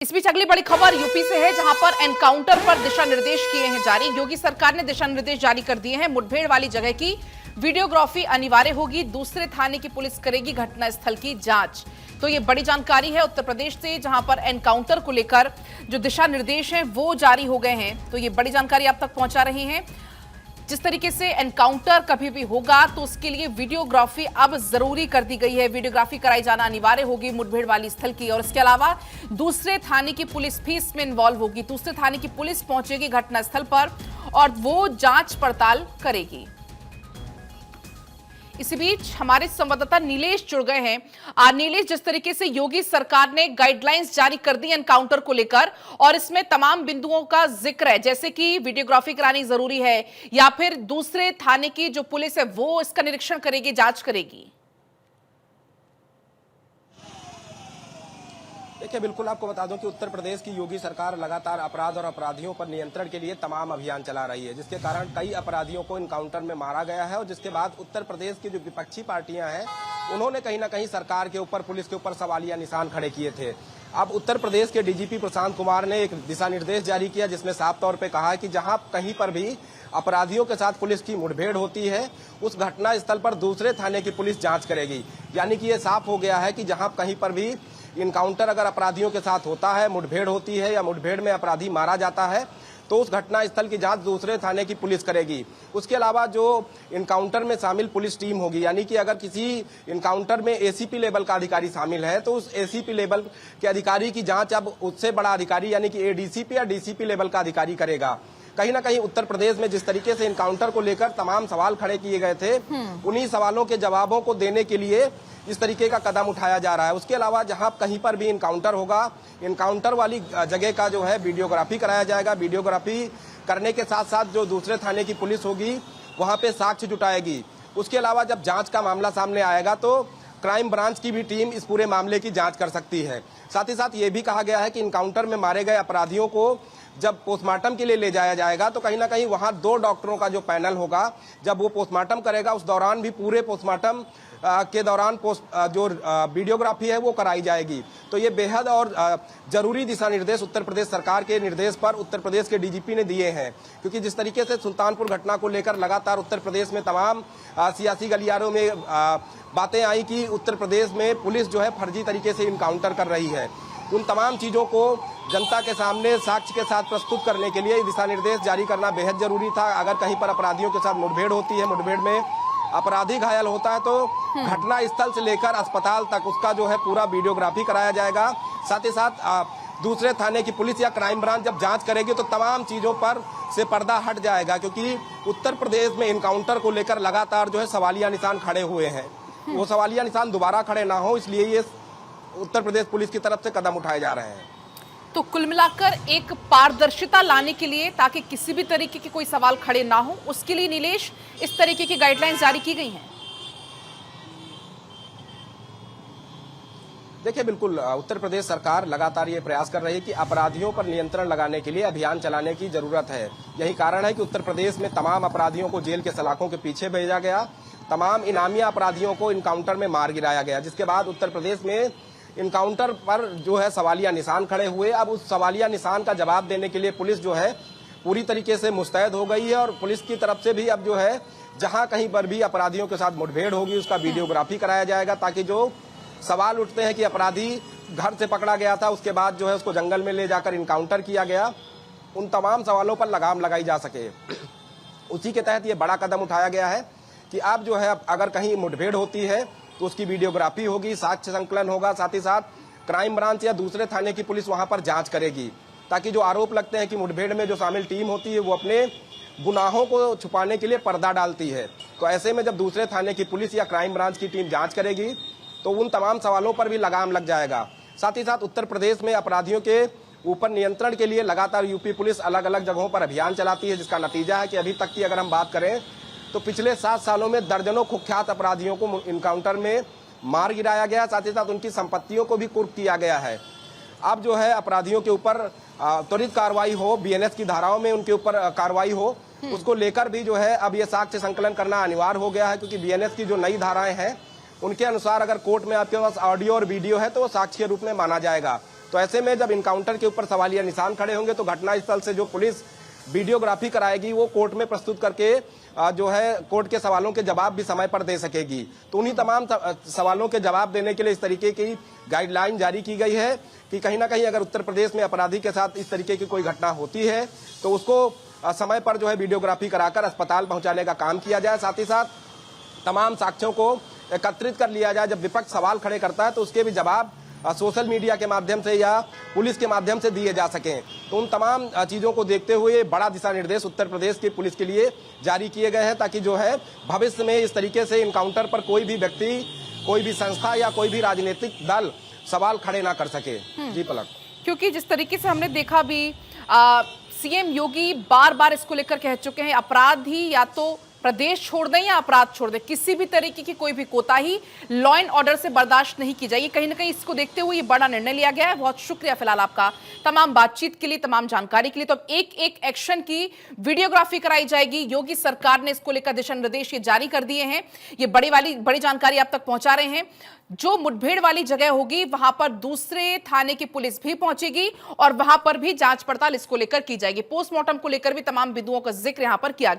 इस बीच अगली बड़ी खबर यूपी से है, जहां पर एनकाउंटर पर दिशा निर्देश किए हैं जारी। योगी सरकार ने दिशा निर्देश जारी कर दिए हैं। मुठभेड़ वाली जगह की वीडियोग्राफी अनिवार्य होगी। दूसरे थाने की पुलिस करेगी घटनास्थल की जांच। तो ये बड़ी जानकारी है उत्तर प्रदेश से, जहां पर एनकाउंटर को लेकर जो दिशा निर्देश हैं वो जारी हो गए हैं। तो ये बड़ी जानकारी आप तक पहुंचा रही हैं। जिस तरीके से एनकाउंटर कभी भी होगा तो उसके लिए वीडियोग्राफी अब जरूरी कर दी गई है। वीडियोग्राफी कराई जाना अनिवार्य होगी मुठभेड़ वाली स्थल की, और इसके अलावा दूसरे थाने की पुलिस भी इसमें इन्वॉल्व होगी। दूसरे थाने की पुलिस पहुंचेगी घटनास्थल पर और वो जांच पड़ताल करेगी। इसी बीच हमारे संवाददाता नीलेश जुड़ गए हैं। नीलेश, जिस तरीके से योगी सरकार ने गाइडलाइंस जारी कर दी एनकाउंटर को लेकर, और इसमें तमाम बिंदुओं का जिक्र है, जैसे कि वीडियोग्राफी करानी जरूरी है या फिर दूसरे थाने की जो पुलिस है वो इसका निरीक्षण करेगी, जांच करेगी। देखिए, बिल्कुल आपको बता दूं कि उत्तर प्रदेश की योगी सरकार लगातार अपराध और अपराधियों पर नियंत्रण के लिए तमाम अभियान चला रही है, जिसके कारण कई अपराधियों को इनकाउंटर में मारा गया है। और जिसके बाद उत्तर प्रदेश की जो विपक्षी पार्टियां हैं उन्होंने कहीं ना कहीं सरकार के ऊपर, पुलिस के ऊपर सवालिया निशान खड़े किए थे। अब उत्तर प्रदेश के डीजीपी प्रशांत कुमार ने एक दिशा निर्देश जारी किया, जिसमें साफ तौर पर कहा है कि जहां कहीं पर भी अपराधियों के साथ पुलिस की मुठभेड़ होती है उस घटना स्थल पर दूसरे थाने की पुलिस जांच करेगी। यानी कि ये साफ हो गया है कि जहां कहीं पर भी इनकाउंटर अगर अपराधियों के साथ होता है, मुठभेड़ होती है या मुठभेड़ में अपराधी मारा जाता है, तो उस घटना स्थल की जांच दूसरे थाने की पुलिस करेगी। उसके अलावा जो इनकाउंटर में शामिल पुलिस टीम होगी, यानी कि अगर किसी इनकाउंटर में एसीपी लेवल का अधिकारी शामिल है तो उस एसीपी लेवल के अधिकारी की जांच अब उससे बड़ा अधिकारी यानी कि एडीसीपी या डीसीपी लेवल का अधिकारी करेगा। कहीं ना कहीं उत्तर प्रदेश में जिस तरीके से इनकाउंटर को लेकर तमाम सवाल खड़े किए गए थे, उन्हीं सवालों के जवाबों को देने के लिए इस तरीके का कदम उठाया जा रहा है। उसके अलावा जहां कहीं पर भी इनकाउंटर होगा, इनकाउंटर वाली जगह का जो है वीडियोग्राफी कराया जाएगा। वीडियोग्राफी करने के साथ साथ जो दूसरे थाने की पुलिस होगी वहां पे साक्ष्य जुटाएगी। उसके अलावा जब जांच का मामला सामने आएगा तो क्राइम ब्रांच की भी टीम इस पूरे मामले की जांच कर सकती है। साथ ही साथ ये भी कहा गया है कि इनकाउंटर में मारे गए अपराधियों को जब पोस्टमार्टम के लिए ले जाया जाएगा तो कहीं ना कहीं वहां 2 डॉक्टरों का जो पैनल होगा, जब वो पोस्टमार्टम करेगा उस दौरान भी पूरे पोस्टमार्टम के दौरान जो वीडियोग्राफी है वो कराई जाएगी। तो ये बेहद और जरूरी दिशा निर्देश उत्तर प्रदेश सरकार के निर्देश पर उत्तर प्रदेश के डीजीपी ने दिए हैं, क्योंकि जिस तरीके से सुल्तानपुर घटना को लेकर लगातार उत्तर प्रदेश में तमाम सियासी गलियारों में बातें आई कि उत्तर प्रदेश में पुलिस जो है फर्जी तरीके से इनकाउंटर कर रही है, उन तमाम चीजों को जनता के सामने साक्ष्य के साथ प्रस्तुत करने के लिए दिशा निर्देश जारी करना बेहद जरूरी था। अगर कहीं पर अपराधियों के साथ मुठभेड़ होती है, मुठभेड़ में अपराधी घायल होता है तो घटना स्थल से लेकर अस्पताल तक उसका जो है पूरा वीडियोग्राफी कराया जाएगा। साथ ही साथ दूसरे थाने की पुलिस या क्राइम ब्रांच जब जांच करेगी तो तमाम चीजों पर से पर्दा हट जाएगा, क्योंकि उत्तर प्रदेश में इनकाउंटर को लेकर लगातार जो है सवालिया निशान खड़े हुए हैं। वो सवालिया निशान दोबारा खड़े ना हो, इसलिए ये उत्तर प्रदेश पुलिस की तरफ से कदम उठाए जा रहे हैं। तो कुल मिलाकर एक पारदर्शिता लाने के लिए, ताकि किसी भी तरीके के कोई सवाल खड़े ना हो, उसके लिए नीलेश इस तरीके की गाइडलाइंस जारी की गई हैं। देखिए, बिल्कुल उत्तर प्रदेश सरकार लगातार ये प्रयास कर रही है कि अपराधियों पर नियंत्रण लगाने के लिए अभियान चलाने की जरूरत है। यही कारण है कि उत्तर प्रदेश में तमाम अपराधियों को जेल के सलाखों के पीछे भेजा गया, तमाम इनामिया अपराधियों को इनकाउंटर में मार गिराया गया, जिसके बाद उत्तर प्रदेश में इनकाउंटर पर जो है सवालिया निशान खड़े हुए। अब उस सवालिया निशान का जवाब देने के लिए पुलिस जो है पूरी तरीके से मुस्तैद हो गई है, और पुलिस की तरफ से भी अब जो है जहां कहीं पर भी अपराधियों के साथ मुठभेड़ होगी उसका वीडियोग्राफी कराया जाएगा, ताकि जो सवाल उठते हैं कि अपराधी घर से पकड़ा गया था उसके बाद जो है उसको जंगल में ले जाकर इनकाउंटर किया गया, उन तमाम सवालों पर लगाम लगाई जा सके। उसी के तहत ये बड़ा कदम उठाया गया है कि अब जो है अगर कहीं मुठभेड़ होती है तो उसकी वीडियोग्राफी होगी, साक्ष्य संकलन होगा, साथ ही साथ क्राइम ब्रांच या दूसरे थाने की पुलिस वहां पर जांच करेगी, ताकि जो आरोप लगते हैं कि मुठभेड़ में जो शामिल टीम होती है वो अपने गुनाहों को छुपाने के लिए पर्दा डालती है। तो ऐसे में जब दूसरे थाने की पुलिस या क्राइम ब्रांच की टीम जांच करेगी तो उन तमाम सवालों पर भी लगाम लग जाएगा। साथ ही साथ उत्तर प्रदेश में अपराधियों के ऊपर नियंत्रण के लिए लगातार यूपी पुलिस अलग अलग जगहों पर अभियान चलाती है, जिसका नतीजा है कि अभी तक की अगर हम बात करें तो पिछले 7 सालों में दर्जनों कुख्यात अपराधियों को इनकाउंटर में मार गिराया गया, साथ ही साथ उनकी संपत्तियों को भी कुर्क किया गया है। अब जो है अपराधियों के ऊपर त्वरित कार्रवाई हो, बीएनएस की धाराओं में उनके ऊपर कार्रवाई हो, उसको लेकर भी जो है अब ये साक्ष्य संकलन करना अनिवार्य हो गया है, क्योंकि बीएनएस की जो नई धाराएं हैं उनके अनुसार अगर कोर्ट में आपके पास ऑडियो और वीडियो है तो वो साक्ष्य के रूप में माना जाएगा। तो ऐसे में जब इनकाउंटर के ऊपर सवालिया निशान खड़े होंगे तो घटनास्थल से जो पुलिस वीडियोग्राफी कराएगी वो कोर्ट में प्रस्तुत करके जो है कोर्ट के सवालों के जवाब भी समय पर दे सकेगी। तो उन्हीं तमाम सवालों के जवाब देने के लिए इस तरीके की गाइडलाइन जारी की गई है कि कहीं ना कहीं अगर उत्तर प्रदेश में अपराधी के साथ इस तरीके की कोई घटना होती है तो उसको समय पर जो है वीडियोग्राफी कराकर अस्पताल पहुंचाने का काम किया जाए। साथ ही साथ तमाम साक्ष्यों को एकत्रित कर लिया जाए। जब विपक्ष सवाल खड़े करता है तो उसके भी जवाब सोशल मीडिया के माध्यम से या पुलिस के माध्यम से दिए जा सकें। तो उन तमाम चीजों को देखते हुए बड़ा दिशा निर्देश उत्तर प्रदेश की पुलिस के लिए जारी किए गए हैं ताकि जो है भविष्य में इस तरीके से इनकाउंटर पर कोई भी व्यक्ति, कोई भी संस्था या कोई भी राजनीतिक दल सवाल खड़े ना कर सके। जी पलक, क्योंकि जिस तरीके से हमने देखा भी सीएम योगी बार बार इसको लेकर कह चुके हैं, अपराधी या तो प्रदेश छोड़ दें या अपराध छोड़ दें, किसी भी तरीके की कोई भी कोताही लॉ एंड ऑर्डर से बर्दाश्त नहीं की जाएगी। कहीं ना कहीं इसको देखते हुए ये बड़ा निर्णय लिया गया है। बहुत शुक्रिया फिलहाल आपका तमाम बातचीत के लिए, तमाम जानकारी के लिए। तो अब एक एक एक्शन की वीडियोग्राफी कराई जाएगी। योगी सरकार ने इसको लेकर दिशा निर्देश ये जारी कर दिए हैं। ये बड़ी जानकारी आप तक पहुंचा रहे हैं। जो मुठभेड़ वाली जगह होगी वहां पर दूसरे थाने की पुलिस भी पहुंचेगी और वहां पर भी जांच पड़ताल इसको लेकर की जाएगी। पोस्टमार्टम को लेकर भी तमाम बिंदुओं का जिक्र यहां पर किया गया।